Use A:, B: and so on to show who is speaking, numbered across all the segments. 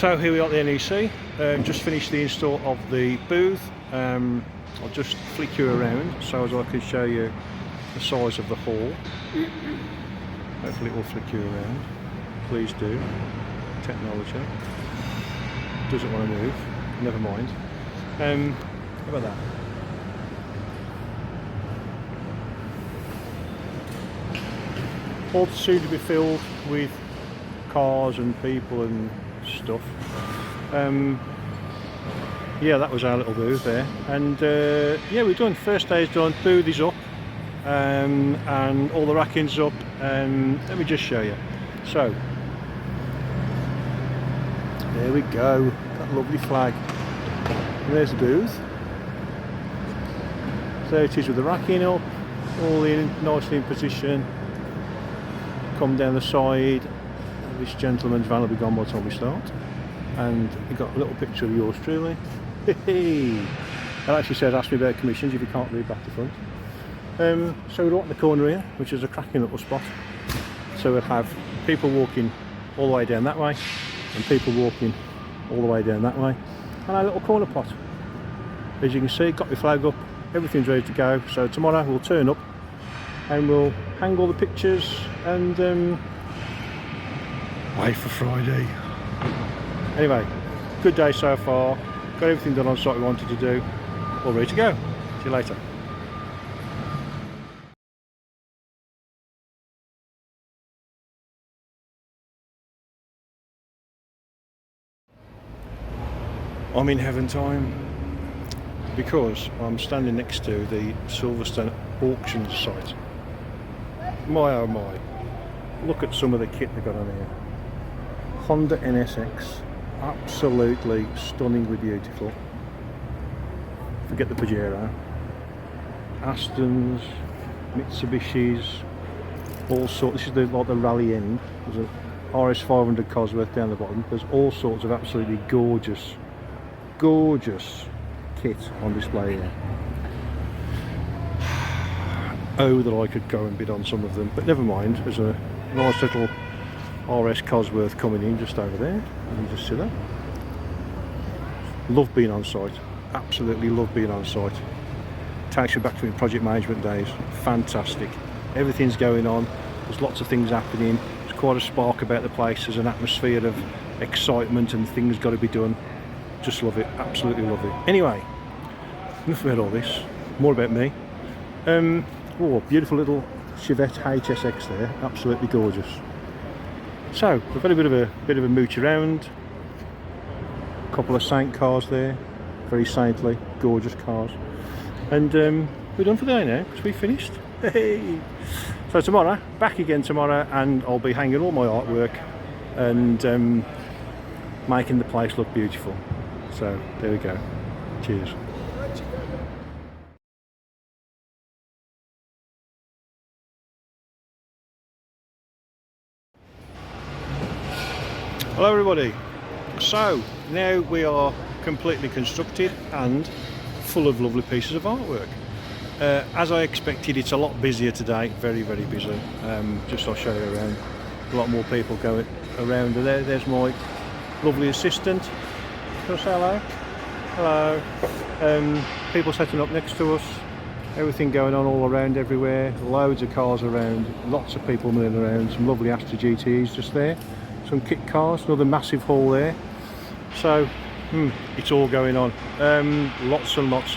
A: So here we are at the NEC, just finished the install of the booth. I'll just flick you around so as I can show you the size of the hall. Hopefully it will flick you around. Please do. Technology. Doesn't want to move. Never mind. How about that? All soon to be filled with cars and people and stuff. Yeah, that was our little booth there, and yeah, we're done. First day is done. Booth is up, and all the racking's up. Let me just show you. So there we go. That lovely flag. And there's the booth. There it is with the racking up, all nicely in position. Come down the side. This gentleman's van will be gone by the time we start, and you got a little picture of yours truly. It actually says ask me about commissions if you can't read back to front. So we're right in the corner here, which is a cracking little spot. So we'll have people walking all the way down that way and people walking all the way down that way, and our little corner pot. As you can see, got my flag up, everything's ready to go. So tomorrow we'll turn up and we'll hang all the pictures and wait for Friday. Anyway, good day so far. Got everything done on site we wanted to do. All ready to go. See you later. I'm in heaven time because I'm standing next to the Silverstone auction site. My oh my. Look at some of the kit they've got on here. Honda NSX, absolutely stunningly beautiful. Forget the Pajero. Astons, Mitsubishis, all sorts. This is like the rally end. There's a RS500 Cosworth down the bottom. There's all sorts of absolutely gorgeous kit on display here. Oh, that I could go and bid on some of them, but never mind. There's a nice little RS Cosworth coming in just over there. You can just see that. Love being on site. Absolutely love being on site. Takes you back to my project management days. Fantastic. Everything's going on. There's lots of things happening. There's quite a spark about the place. There's an atmosphere of excitement and things got to be done. Just love it. Absolutely love it. Anyway, enough about all this. More about me. Oh, beautiful little Chevette HSX there. Absolutely gorgeous. So we've had a bit of a mooch around. A couple of Saint cars there, very saintly, gorgeous cars. And we're done for the day now because we finished. Hey. So tomorrow, back again tomorrow, and I'll be hanging all my artwork and making the place look beautiful. So there we go. Cheers. Hello everybody. So now we are completely constructed and full of lovely pieces of artwork. As I expected, it's a lot busier today, very busy. Just I'll show you around. A lot more people going around there. There's my lovely assistant. Can I say hello? Hello. People setting up next to us. Everything going on all around everywhere. Loads of cars around. Lots of people milling around. Some lovely Astra GTs just there. Some kit cars, another massive hall there. So it's all going on. Lots and lots.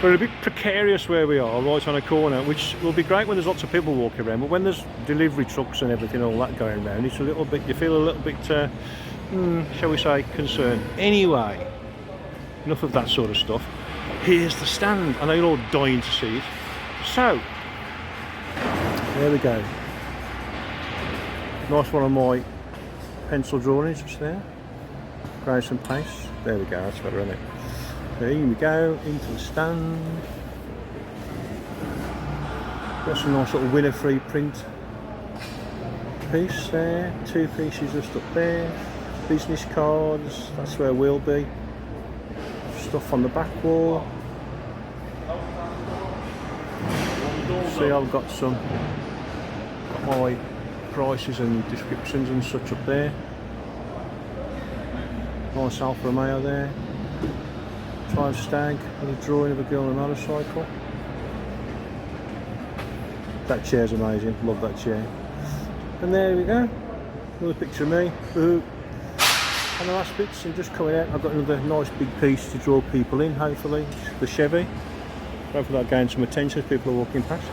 A: We're a bit precarious where we are, right on a corner, which will be great when there's lots of people walking around, but when there's delivery trucks and everything, all that going around, it's a little bit, you feel a little bit shall we say, concerned. Anyway, enough of that sort of stuff. Here's the stand. I know you're all dying to see it. So there we go. Nice one of my pencil drawings just there. Grace and pace. There we go, that's better, isn't it? There we go, into the stand. Got some nice little winner free print piece there. Two pieces just up there. Business cards, that's where we'll be. Stuff on the back wall. See, I've got my prices and descriptions and such up there. Nice Alfa Romeo there. Triumph Stag with a drawing of a girl on a motorcycle. That chair's amazing, love that chair. And there we go, another picture of me. Woohoo. And the last bits, I'm just coming out. I've got another nice big piece to draw people in, hopefully. The Chevy. Hopefully that'll gain some attention as people are walking past.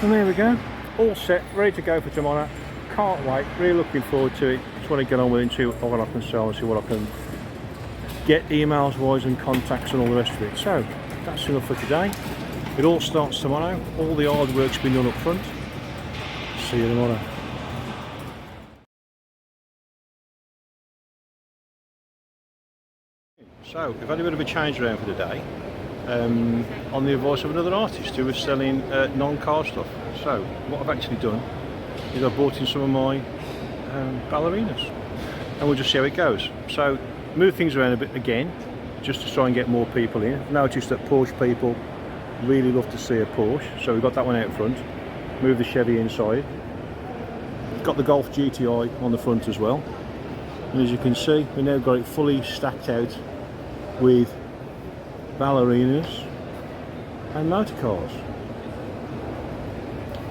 A: And there we go, all set, ready to go for tomorrow. Can't wait, really looking forward to it. Just want to get on with it and see what I can sell and see what I can get emails wise and contacts and all the rest of it. So that's enough for today. It all starts tomorrow. All the hard work's been done up front. See you tomorrow. So we've had a bit of a change around for today, on the advice of another artist who was selling non-car stuff. So what I've actually done is I've brought in some of my ballerinas, and we'll just see how it goes. So move things around a bit again, just to try and get more people in. I've noticed that Porsche people really love to see a Porsche, so we've got that one out front. Move the Chevy inside. Got the Golf GTI on the front as well, and as you can see, we've now got it fully stacked out with ballerinas and motor cars.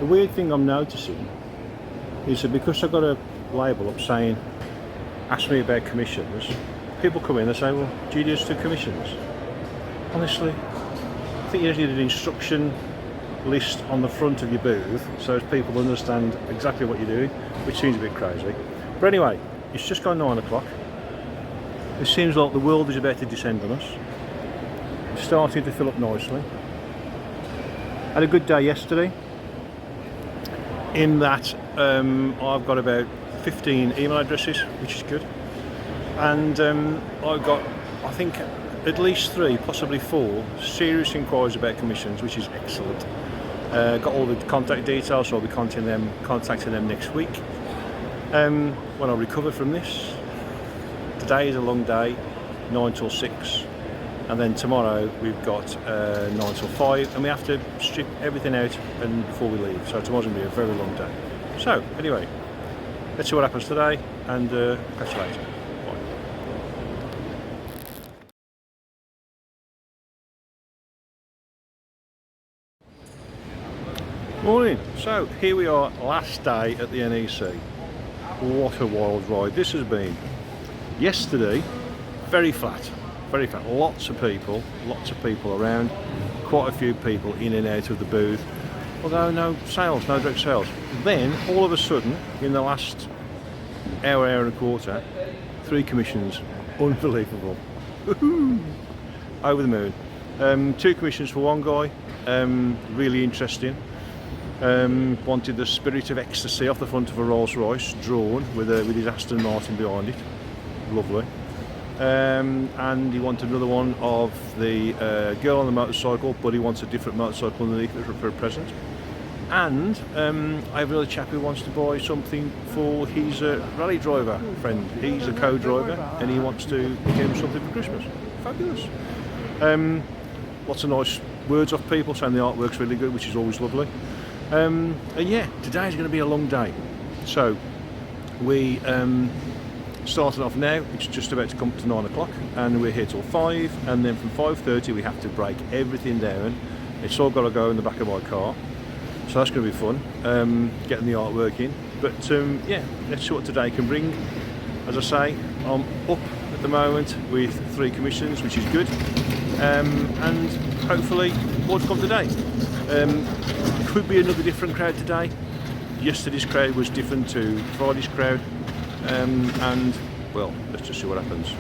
A: The weird thing I'm noticing is that because I've got a label up saying ask me about commissions, people come in and say, well, do you just do commissions? Honestly, I think you just need an instruction list on the front of your booth so as people understand exactly what you're doing, which seems a bit crazy. But anyway, it's just gone 9 o'clock. It seems like the world is about to descend on us. It's starting to fill up nicely. Had a good day yesterday in that I've got about 15 email addresses, which is good, and I've got, I think, at least 3, possibly 4 serious inquiries about commissions, which is excellent. Got all the contact details, so I'll be contacting them next week when I recover from this. Today is a long day, 9 till 6, and then tomorrow we've got 9 till 5, and we have to strip everything out and before we leave. So tomorrow's going to be a very long day. So anyway, let's see what happens today, and catch you later. Morning. So here we are, last day at the NEC. What a wild ride this has been. Yesterday, very flat, lots of people around, quite a few people in and out of the booth, although no sales, no direct sales. Then all of a sudden, in the last hour and a quarter, 3 commissions. Unbelievable. Over the moon. 2 commissions for one guy, really interesting. Wanted the Spirit of Ecstasy off the front of a Rolls Royce, drawn with his Aston Martin behind it. Lovely. And he wanted another one of the girl on the motorcycle, but he wants a different motorcycle underneath it for a present. And I have another chap who wants to buy something for his rally driver friend. He's a co-driver and he wants to get him something for Christmas. Fabulous. Lots of nice words off people saying the artwork's really good, which is always lovely. And yeah, today's going to be a long day. So we started off now, it's just about to come to 9 o'clock, and we're here till 5, and then from 5:30 we have to break everything down. It's all got to go in the back of my car, so that's going to be fun, getting the artwork in. But yeah, let's see what today can bring. As I say, I'm up at the moment with 3 commissions, which is good, and hopefully more to come today. Could be another different crowd today. Yesterday's crowd was different to Friday's crowd, and well, let's just see what happens.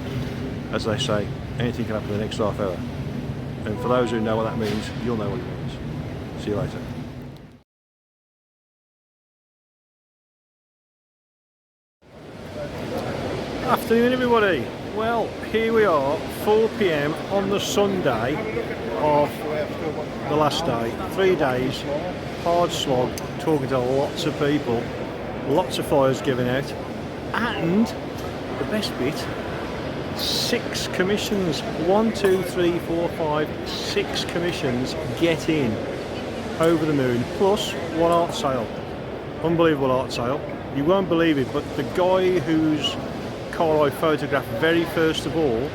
A: As they say, anything can happen in the next half hour, and for those who know what that means, you'll know what it means. See you later. Afternoon everybody. Well, here we are, 4 PM on the Sunday of the last day. 3 days, hard slog, talking to lots of people, lots of flyers given out, and the best bit, 6 commissions. 1, 2, 3, 4, 5, 6 commissions get in. Over the moon, plus 1 art sale. Unbelievable art sale. You won't believe it, but the guy who's car I photographed very first of all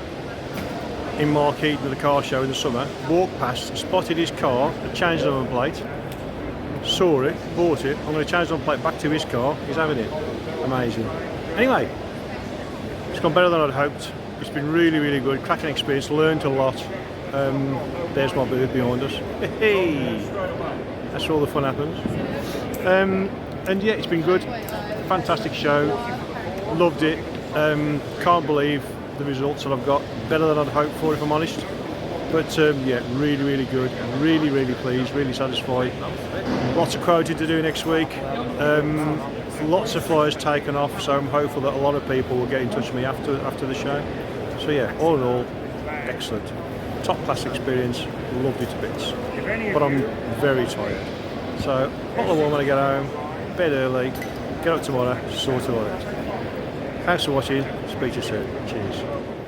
A: in Markeaton at the car show in the summer. Walked past, spotted his car, changed the number plate, saw it, bought it. I'm going to change the number plate back to his car. He's having it. Amazing. Anyway, it's gone better than I'd hoped. It's been really, really good. Cracking experience. Learned a lot. There's my booth behind us. Hey, that's where all the fun happens. And yeah, it's been good. Fantastic show. Loved it. Can't believe the results that I've got. Better than I'd hoped for, if I'm honest. But yeah, really, really good. Really, really pleased. Really satisfied. Lots of quoted to do next week. Lots of flyers taken off, so I'm hopeful that a lot of people will get in touch with me after the show. So yeah, all in all, excellent. Top class experience. Loved it to bits. But I'm very tired. So, bottle of warm when I get home, bed early, get up tomorrow, sort it all out. Thanks for watching. Speak to you soon. Cheers.